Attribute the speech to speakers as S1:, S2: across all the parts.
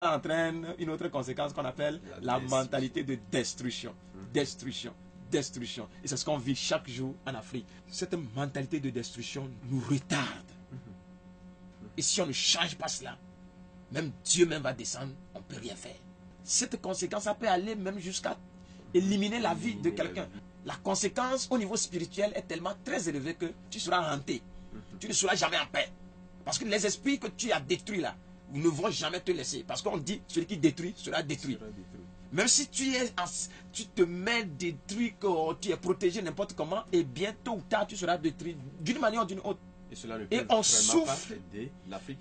S1: entraîne une autre conséquence qu'on appelle la mentalité de destruction. Destruction. Destruction. Et c'est ce qu'on vit chaque jour en Afrique. Cette mentalité de destruction nous retarde. Et si on ne change pas cela, même Dieu même va descendre, on ne peut rien faire. Cette conséquence, ça peut aller même jusqu'à éliminer la vie de quelqu'un. La conséquence au niveau spirituel est tellement très élevée que tu seras hanté. Tu ne seras jamais en paix. Parce que les esprits que tu as détruits là, ne vont jamais te laisser. Parce qu'on dit, celui qui détruit sera détruit. Même si tu te mets détruit, que tu es protégé n'importe comment, et bien tôt ou tard, tu seras détruit d'une manière ou d'une autre.
S2: Et cela ne
S1: et
S2: peut
S1: on souffre
S2: aider l'Afrique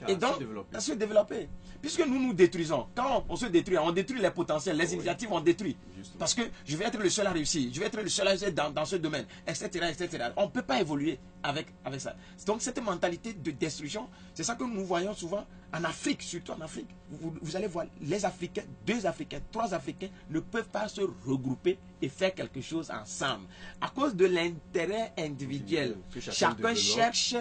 S1: à se développer. Puisque nous nous détruisons. Quand on se détruit, on détruit les potentiels, les initiatives, on détruit.
S2: Justement.
S1: Parce que je vais être le seul à réussir, je vais être le seul à réussir dans ce domaine, etc. etc. On ne peut pas évoluer avec ça. Donc cette mentalité de destruction, c'est ça que nous voyons souvent en Afrique, surtout en Afrique. Vous allez voir, les Africains, 2 Africains, 3 Africains ne peuvent pas se regrouper et faire quelque chose ensemble. À cause de l'intérêt individuel. Chacun cherche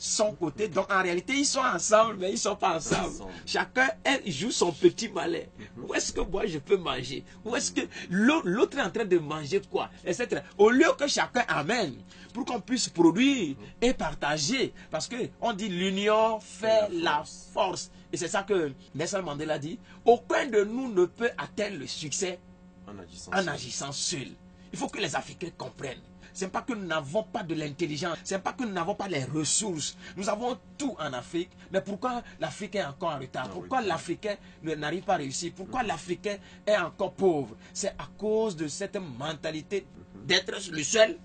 S1: son côté. Donc en réalité, ils sont ensemble, mais ils ne sont pas ensemble. Chacun joue son petit malin. Où est-ce que moi je peux manger? Où est-ce que l'autre est en train de manger quoi? Etc. Au lieu que chacun amène pour qu'on puisse produire et partager. Parce qu'on dit l'union fait la force. Et c'est ça que Nelson Mandela dit. Aucun de nous ne peut atteindre le succès en agissant seul. Il faut que les Africains comprennent. Ce n'est pas que nous n'avons pas de l'intelligence, ce n'est pas que nous n'avons pas les ressources. Nous avons tout en Afrique, mais pourquoi l'Afrique est encore en retard? Pourquoi l'Africain n'arrive pas à réussir? Pourquoi l'Africain est encore pauvre? C'est à cause de cette mentalité d'être le seul,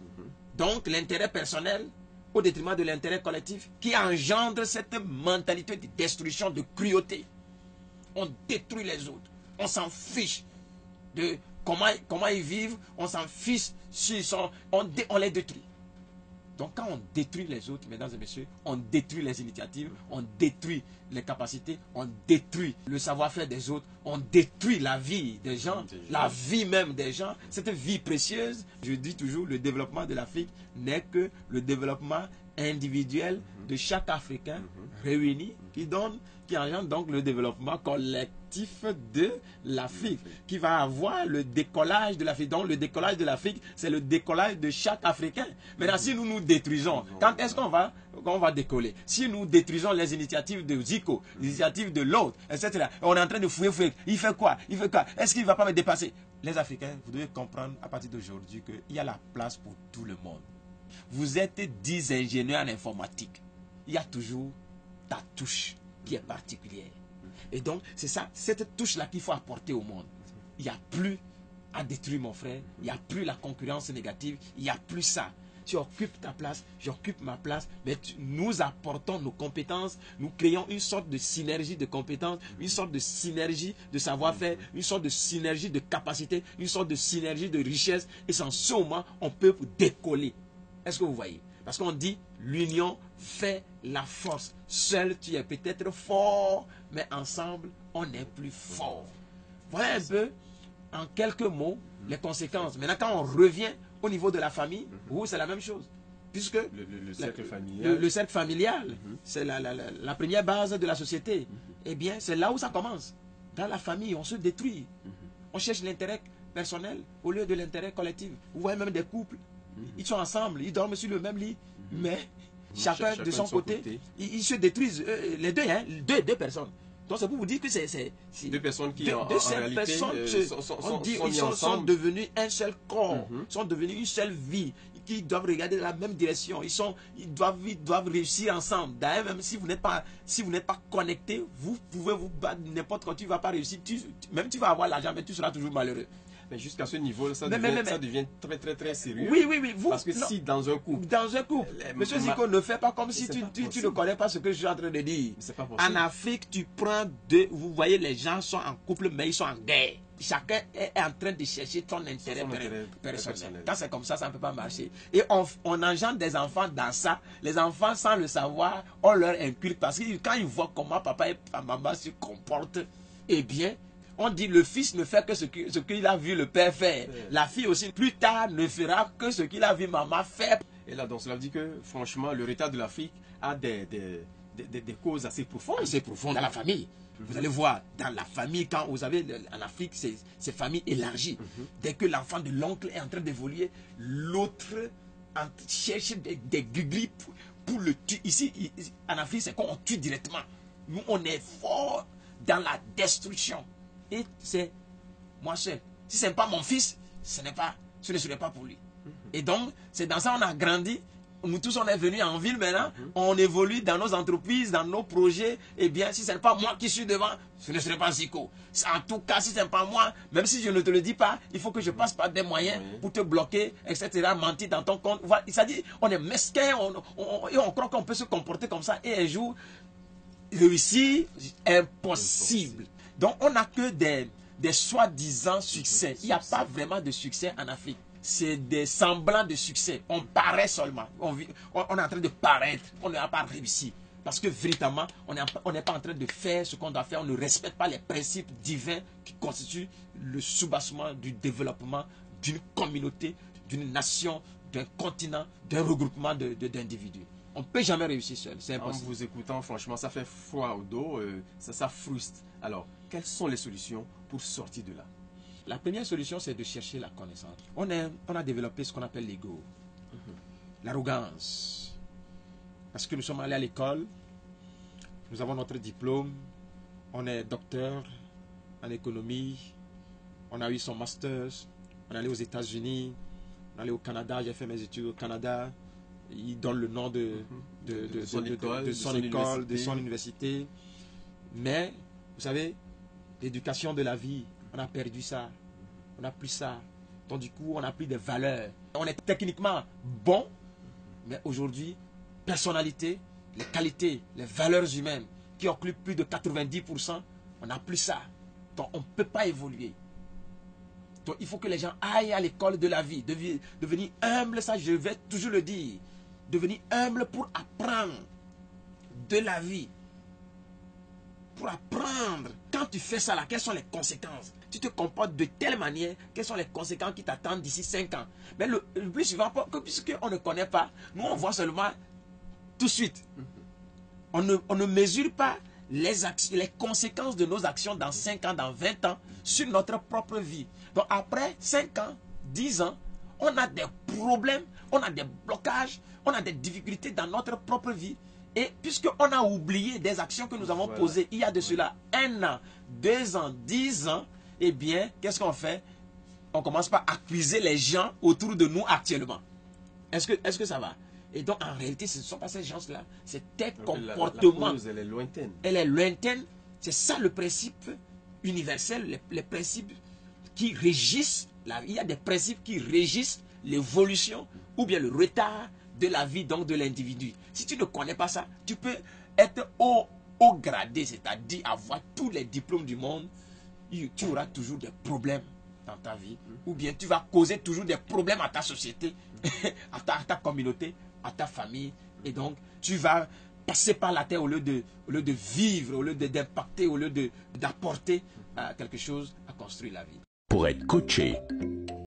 S1: donc l'intérêt personnel, au détriment de l'intérêt collectif, qui engendre cette mentalité de destruction, de cruauté. On détruit les autres, on s'en fiche de comment ils vivent, on s'en fiche s'ils sont, on les détruit. Donc quand on détruit les autres, mesdames et messieurs, on détruit les initiatives, on détruit les capacités, on détruit le savoir-faire des autres, on détruit la vie des gens, la vie même des gens, cette vie précieuse. Je dis toujours, le développement de l'Afrique n'est que le développement individuel de chaque Africain réuni qui engendre donc le développement collectif de l'Afrique, qui va avoir le décollage de l'Afrique. Donc le décollage de l'Afrique, c'est le décollage de chaque Africain. Maintenant, si nous nous détruisons, quand est-ce qu'on va décoller? Si nous détruisons les initiatives de Zico, les initiatives de l'autre, etc., on est en train de fouiller. Il fait quoi? Est-ce qu'il ne va pas me dépasser? Les Africains, vous devez comprendre à partir d'aujourd'hui qu'il y a la place pour tout le monde. Vous êtes 10 ingénieurs en informatique. Il y a toujours ta touche qui est particulière. Et donc, c'est ça, cette touche-là qu'il faut apporter au monde. Il n'y a plus à détruire mon frère, il n'y a plus la concurrence négative, il n'y a plus ça. Tu occupes ta place, j'occupe ma place, mais nous apportons nos compétences, nous créons une sorte de synergie de compétences, une sorte de synergie de savoir-faire, une sorte de synergie de capacité, une sorte de synergie de richesse, et sans ce moment, on peut décoller. Est-ce que vous voyez? Parce qu'on dit, l'union fait la force. Seul, tu es peut-être fort, mais ensemble, on est plus fort. Voilà un peu, en quelques mots, les conséquences. Maintenant, quand on revient au niveau de la famille, où c'est la même chose. Puisque
S2: le cercle familial,
S1: le cercle familial, c'est la première base de la société. Eh bien, c'est là où ça commence. Dans la famille, on se détruit. On cherche l'intérêt personnel au lieu de l'intérêt collectif. Vous voyez même des couples. Ils sont ensemble, ils dorment sur le même lit, mais chacun de son côté, ils se détruisent. Les deux, hein, deux personnes. Donc c'est pour vous dire que c'est
S2: deux personnes qui en réalité
S1: sont devenus un seul corps, sont devenus une seule vie, qui doivent regarder dans la même direction. Ils doivent réussir ensemble. D'ailleurs, même si vous n'êtes pas connecté, vous pouvez vous battre n'importe quand, tu ne vas pas réussir. Même tu vas avoir l'argent, mais tu seras toujours malheureux.
S2: Mais jusqu'à ce niveau, ça devient très très très sérieux.
S1: Oui.
S2: Parce que si dans un couple...
S1: Monsieur Zico, ne fais pas comme si tu ne connais pas ce que je suis en train de dire.
S2: C'est pas possible.
S1: En Afrique, tu prends deux... Vous voyez, les gens sont en couple, mais ils sont en guerre. Chacun est en train de chercher son intérêt personnel. Quand c'est comme ça, ça ne peut pas marcher. Et on engendre des enfants dans ça. Les enfants, sans le savoir, on leur inculque. Parce que quand ils voient comment papa et maman se comportent, eh bien... On dit le fils ne fait que ce qu'il a vu le père faire. La fille aussi, plus tard, ne fera que ce qu'il a vu maman faire.
S2: Et là, donc, cela veut dire que, franchement, le retard de l'Afrique a des des causes assez profondes.
S1: Assez profondes dans la famille. Vous allez voir, dans la famille, quand vous avez en Afrique, ces familles élargies. Dès que l'enfant de l'oncle est en train d'évoluer, l'autre cherche des guglis pour le tuer. Ici, en Afrique, c'est qu'on tue directement. Nous, on est fort dans la destruction. Et c'est moi seul. Si ce n'est pas mon fils, ce ne serait pas pour lui. Et donc, c'est dans ça qu'on a grandi. Nous tous, on est venus en ville maintenant. On évolue dans nos entreprises, dans nos projets. Eh bien, si ce n'est pas moi qui suis devant, ce ne serait pas Zico. En tout cas, si ce n'est pas moi, même si je ne te le dis pas, il faut que je passe par des moyens pour te bloquer, etc. Mentir dans ton compte. Voilà. C'est-à-dire, on est mesquin et on croit qu'on peut se comporter comme ça. Et un jour, réussir, impossible. Donc, on n'a que des soi-disant succès. Il n'y a pas vraiment de succès en Afrique. C'est des semblants de succès. On paraît seulement. On est en train de paraître. On n'a pas réussi. Parce que véritablement, on n'est pas en train de faire ce qu'on doit faire. On ne respecte pas les principes divins qui constituent le soubassement du développement d'une communauté, d'une nation, d'un continent, d'un regroupement d'individus. On ne peut jamais réussir seul. C'est impossible.
S2: En vous écoutant, franchement, ça fait froid au dos. Ça frustre. Alors, quelles sont les solutions pour sortir de là?
S1: La première solution, c'est de chercher la connaissance. On a développé ce qu'on appelle l'ego, l'arrogance. Parce que nous sommes allés à l'école, nous avons notre diplôme, on est docteur en économie, on a eu son master, on est allé aux États-Unis, on est allé au Canada, j'ai fait mes études au Canada. Il donne le nom de son école, de son université. Mais, vous savez, l'éducation de la vie, on a perdu ça. On n'a plus ça. Donc du coup, on n'a plus de valeurs. On est techniquement bon, mais aujourd'hui, personnalité, les qualités, les valeurs humaines qui occupent plus de 90%, on n'a plus ça. Donc on ne peut pas évoluer. Donc il faut que les gens aillent à l'école de la vie, devenir humble, ça je vais toujours le dire. Devenir humble pour apprendre de la vie. Pour apprendre. Quand tu fais ça là, quelles sont les conséquences? Tu te comportes de telle manière, quelles sont les conséquences qui t'attendent d'ici 5 ans? Mais le plus souvent, puisqu'on ne connaît pas, nous on voit seulement tout de suite. On ne mesure pas les conséquences de nos actions dans 5 ans, dans 20 ans, sur notre propre vie. Donc après 5 ans, 10 ans, on a des problèmes, on a des blocages, on a des difficultés dans notre propre vie. Et puisqu'on a oublié des actions que nous avons posées il y a de cela 1 an, 2 ans, 10 ans, eh bien, qu'est-ce qu'on fait? On commence par accuser les gens autour de nous actuellement. Est-ce que ça va? Et donc, en réalité, ce ne sont pas ces gens-là. C'est tel comportement.
S2: La cause, elle est lointaine.
S1: Elle est lointaine. C'est ça le principe universel, les principes qui régissent la vie. Il y a des principes qui régissent l'évolution ou bien le retard de la vie donc de l'individu. Si tu ne connais pas ça, tu peux être haut gradé, c'est-à-dire avoir tous les diplômes du monde. Tu auras toujours des problèmes dans ta vie. Ou bien tu vas causer toujours des problèmes à ta société, à ta communauté, à ta famille. Et donc, tu vas passer par la terre au lieu de vivre, au lieu d'impacter, au lieu d'apporter quelque chose à construire la vie.
S3: Pour être coaché,